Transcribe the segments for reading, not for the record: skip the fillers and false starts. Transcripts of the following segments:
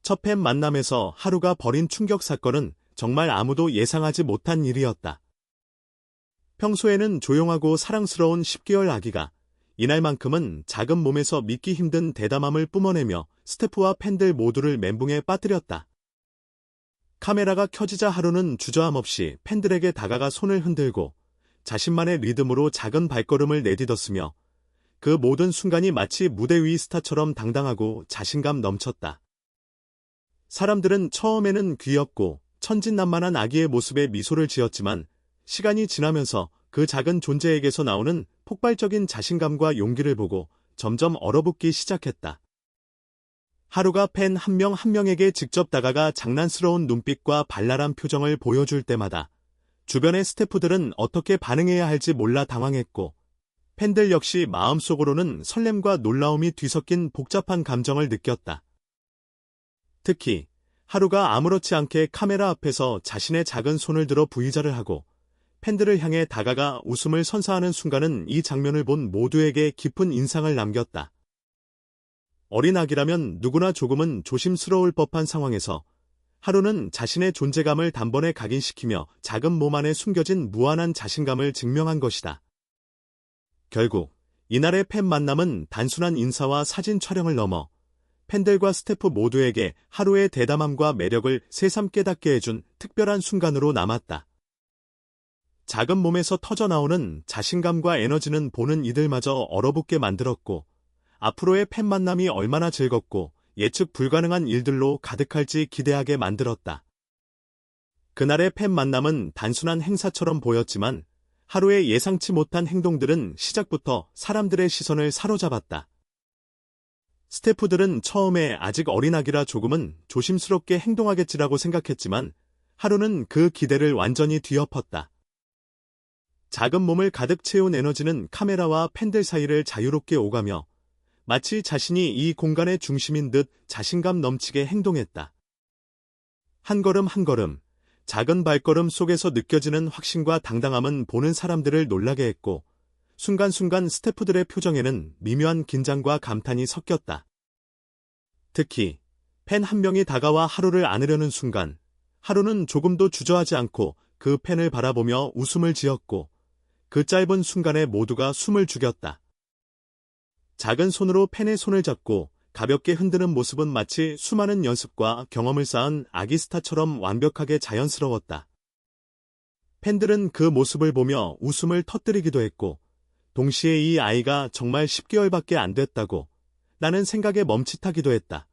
첫 팬 만남에서 하루가 벌인 충격 사건은 정말 아무도 예상하지 못한 일이었다. 평소에는 조용하고 사랑스러운 10개월 아기가 이날만큼은 작은 몸에서 믿기 힘든 대담함을 뿜어내며 스태프와 팬들 모두를 멘붕에 빠뜨렸다. 카메라가 켜지자 하루는 주저함 없이 팬들에게 다가가 손을 흔들고 자신만의 리듬으로 작은 발걸음을 내딛었으며 그 모든 순간이 마치 무대 위 스타처럼 당당하고 자신감 넘쳤다. 사람들은 처음에는 귀엽고 천진난만한 아기의 모습에 미소를 지었지만 시간이 지나면서 그 작은 존재에게서 나오는 폭발적인 자신감과 용기를 보고 점점 얼어붙기 시작했다. 하루가 팬 한 명 한 명에게 직접 다가가 장난스러운 눈빛과 발랄한 표정을 보여줄 때마다 주변의 스태프들은 어떻게 반응해야 할지 몰라 당황했고 팬들 역시 마음속으로는 설렘과 놀라움이 뒤섞인 복잡한 감정을 느꼈다. 특히 하루가 아무렇지 않게 카메라 앞에서 자신의 작은 손을 들어 V자를 하고 팬들을 향해 다가가 웃음을 선사하는 순간은 이 장면을 본 모두에게 깊은 인상을 남겼다. 어린 아기라면 누구나 조금은 조심스러울 법한 상황에서 하루는 자신의 존재감을 단번에 각인시키며 작은 몸 안에 숨겨진 무한한 자신감을 증명한 것이다. 결국 이날의 팬 만남은 단순한 인사와 사진 촬영을 넘어 팬들과 스태프 모두에게 하루의 대담함과 매력을 새삼 깨닫게 해준 특별한 순간으로 남았다. 작은 몸에서 터져나오는 자신감과 에너지는 보는 이들마저 얼어붙게 만들었고 앞으로의 팬 만남이 얼마나 즐겁고 예측 불가능한 일들로 가득할지 기대하게 만들었다. 그날의 팬 만남은 단순한 행사처럼 보였지만 하루의 예상치 못한 행동들은 시작부터 사람들의 시선을 사로잡았다. 스태프들은 처음에 아직 어린 아기라 조금은 조심스럽게 행동하겠지라고 생각했지만 하루는 그 기대를 완전히 뒤엎었다. 작은 몸을 가득 채운 에너지는 카메라와 팬들 사이를 자유롭게 오가며 마치 자신이 이 공간의 중심인 듯 자신감 넘치게 행동했다. 한 걸음 한 걸음, 작은 발걸음 속에서 느껴지는 확신과 당당함은 보는 사람들을 놀라게 했고 순간순간 스태프들의 표정에는 미묘한 긴장과 감탄이 섞였다. 특히 팬 한 명이 다가와 하루를 안으려는 순간 하루는 조금도 주저하지 않고 그 팬을 바라보며 웃음을 지었고 그 짧은 순간에 모두가 숨을 죽였다. 작은 손으로 팬의 손을 잡고 가볍게 흔드는 모습은 마치 수많은 연습과 경험을 쌓은 아기 스타처럼 완벽하게 자연스러웠다. 팬들은 그 모습을 보며 웃음을 터뜨리기도 했고 동시에 이 아이가 정말 10개월밖에 안 됐다고 나는 생각에 멈칫하기도 했다.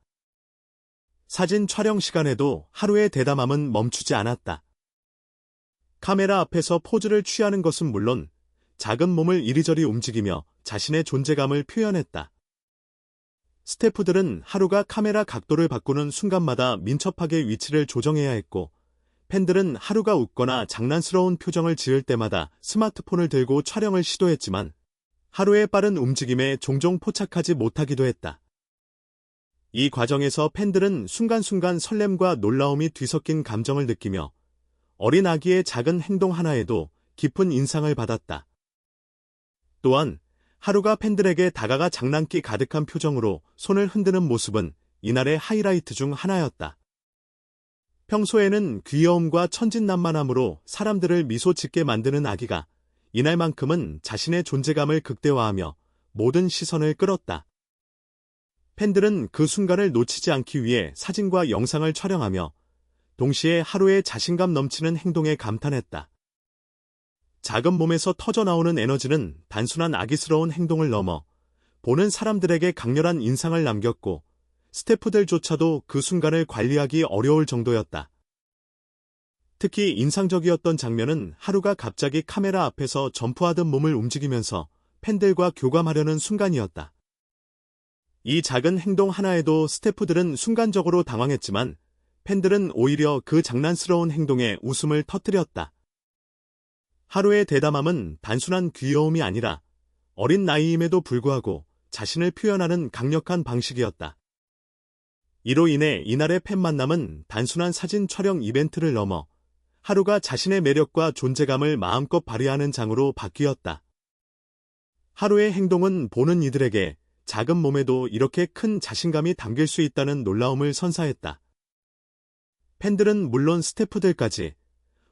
사진 촬영 시간에도 하루의 대담함은 멈추지 않았다. 카메라 앞에서 포즈를 취하는 것은 물론 작은 몸을 이리저리 움직이며 자신의 존재감을 표현했다. 스태프들은 하루가 카메라 각도를 바꾸는 순간마다 민첩하게 위치를 조정해야 했고 팬들은 하루가 웃거나 장난스러운 표정을 지을 때마다 스마트폰을 들고 촬영을 시도했지만 하루의 빠른 움직임에 종종 포착하지 못하기도 했다. 이 과정에서 팬들은 순간순간 설렘과 놀라움이 뒤섞인 감정을 느끼며 어린 아기의 작은 행동 하나에도 깊은 인상을 받았다. 또한 하루가 팬들에게 다가가 장난기 가득한 표정으로 손을 흔드는 모습은 이날의 하이라이트 중 하나였다. 평소에는 귀여움과 천진난만함으로 사람들을 미소 짓게 만드는 아기가 이날만큼은 자신의 존재감을 극대화하며 모든 시선을 끌었다. 팬들은 그 순간을 놓치지 않기 위해 사진과 영상을 촬영하며 동시에 하루의 자신감 넘치는 행동에 감탄했다. 작은 몸에서 터져나오는 에너지는 단순한 아기스러운 행동을 넘어 보는 사람들에게 강렬한 인상을 남겼고 스태프들조차도 그 순간을 관리하기 어려울 정도였다. 특히 인상적이었던 장면은 하루가 갑자기 카메라 앞에서 점프하듯 몸을 움직이면서 팬들과 교감하려는 순간이었다. 이 작은 행동 하나에도 스태프들은 순간적으로 당황했지만 팬들은 오히려 그 장난스러운 행동에 웃음을 터뜨렸다. 하루의 대담함은 단순한 귀여움이 아니라 어린 나이임에도 불구하고 자신을 표현하는 강력한 방식이었다. 이로 인해 이날의 팬 만남은 단순한 사진 촬영 이벤트를 넘어 하루가 자신의 매력과 존재감을 마음껏 발휘하는 장으로 바뀌었다. 하루의 행동은 보는 이들에게 작은 몸에도 이렇게 큰 자신감이 담길 수 있다는 놀라움을 선사했다. 팬들은 물론 스태프들까지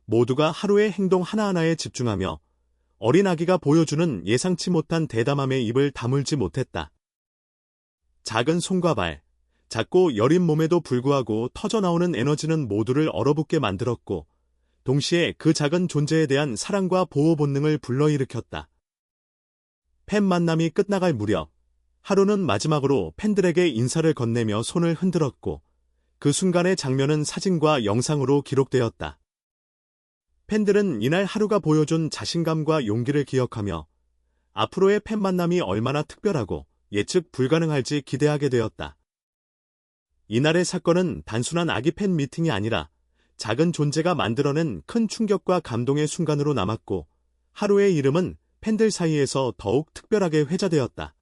모두가 하루의 행동 하나하나에 집중하며 어린 아기가 보여주는 예상치 못한 대담함에 입을 다물지 못했다. 작은 손과 발, 작고 여린 몸에도 불구하고 터져나오는 에너지는 모두를 얼어붙게 만들었고, 동시에 그 작은 존재에 대한 사랑과 보호 본능을 불러일으켰다. 팬 만남이 끝나갈 무렵, 하루는 마지막으로 팬들에게 인사를 건네며 손을 흔들었고, 그 순간의 장면은 사진과 영상으로 기록되었다. 팬들은 이날 하루가 보여준 자신감과 용기를 기억하며 앞으로의 팬 만남이 얼마나 특별하고 예측 불가능할지 기대하게 되었다. 이날의 사건은 단순한 아기 팬 미팅이 아니라 작은 존재가 만들어낸 큰 충격과 감동의 순간으로 남았고, 하루의 이름은 팬들 사이에서 더욱 특별하게 회자되었다.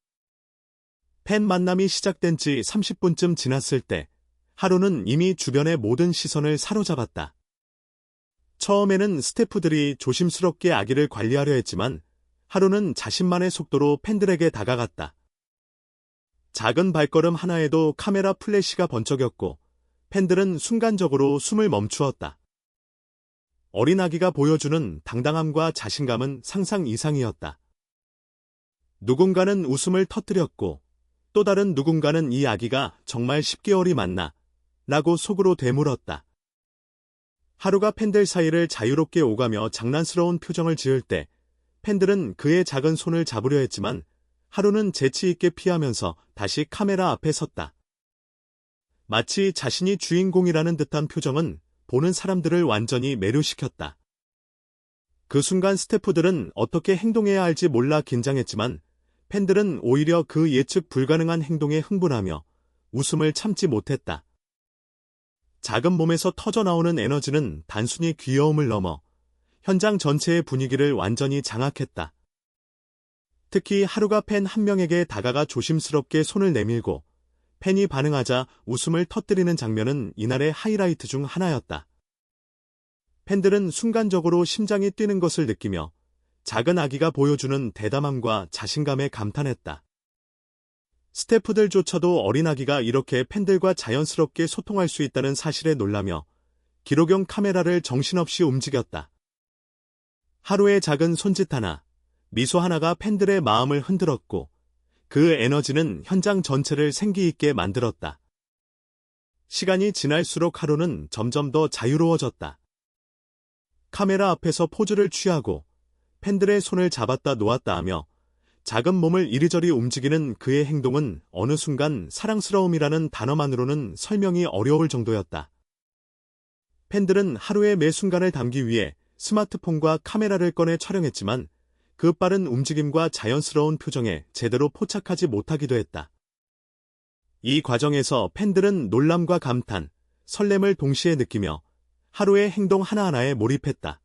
팬 만남이 시작된 지 30분쯤 지났을 때, 하루는 이미 주변의 모든 시선을 사로잡았다. 처음에는 스태프들이 조심스럽게 아기를 관리하려 했지만, 하루는 자신만의 속도로 팬들에게 다가갔다. 작은 발걸음 하나에도 카메라 플래시가 번쩍였고, 팬들은 순간적으로 숨을 멈추었다. 어린 아기가 보여주는 당당함과 자신감은 상상 이상이었다. 누군가는 웃음을 터뜨렸고, 또 다른 누군가는 이 아기가 정말 10개월이 맞나? 라고 속으로 되물었다. 하루가 팬들 사이를 자유롭게 오가며 장난스러운 표정을 지을 때, 팬들은 그의 작은 손을 잡으려 했지만, 하루는 재치 있게 피하면서 다시 카메라 앞에 섰다. 마치 자신이 주인공이라는 듯한 표정은 보는 사람들을 완전히 매료시켰다. 그 순간 스태프들은 어떻게 행동해야 할지 몰라 긴장했지만, 팬들은 오히려 그 예측 불가능한 행동에 흥분하며 웃음을 참지 못했다. 작은 몸에서 터져나오는 에너지는 단순히 귀여움을 넘어 현장 전체의 분위기를 완전히 장악했다. 특히 하루가 팬 한 명에게 다가가 조심스럽게 손을 내밀고 팬이 반응하자 웃음을 터뜨리는 장면은 이날의 하이라이트 중 하나였다. 팬들은 순간적으로 심장이 뛰는 것을 느끼며 작은 아기가 보여주는 대담함과 자신감에 감탄했다. 스태프들조차도 어린 아기가 이렇게 팬들과 자연스럽게 소통할 수 있다는 사실에 놀라며 기록용 카메라를 정신없이 움직였다. 하루의 작은 손짓 하나, 미소 하나가 팬들의 마음을 흔들었고 그 에너지는 현장 전체를 생기 있게 만들었다. 시간이 지날수록 하루는 점점 더 자유로워졌다. 카메라 앞에서 포즈를 취하고 팬들의 손을 잡았다 놓았다 하며 작은 몸을 이리저리 움직이는 그의 행동은 어느 순간 사랑스러움이라는 단어만으로는 설명이 어려울 정도였다. 팬들은 하루의 매 순간을 담기 위해 스마트폰과 카메라를 꺼내 촬영했지만 그 빠른 움직임과 자연스러운 표정에 제대로 포착하지 못하기도 했다. 이 과정에서 팬들은 놀람과 감탄, 설렘을 동시에 느끼며 하루의 행동 하나하나에 몰입했다.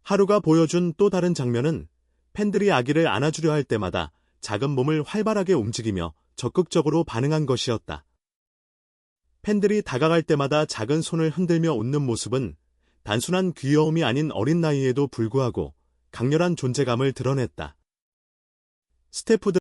하루가 보여준 또 다른 장면은 팬들이 아기를 안아주려 할 때마다 작은 몸을 활발하게 움직이며 적극적으로 반응한 것이었다. 팬들이 다가갈 때마다 작은 손을 흔들며 웃는 모습은 단순한 귀여움이 아닌 어린 나이에도 불구하고 강렬한 존재감을 드러냈다. 스태프들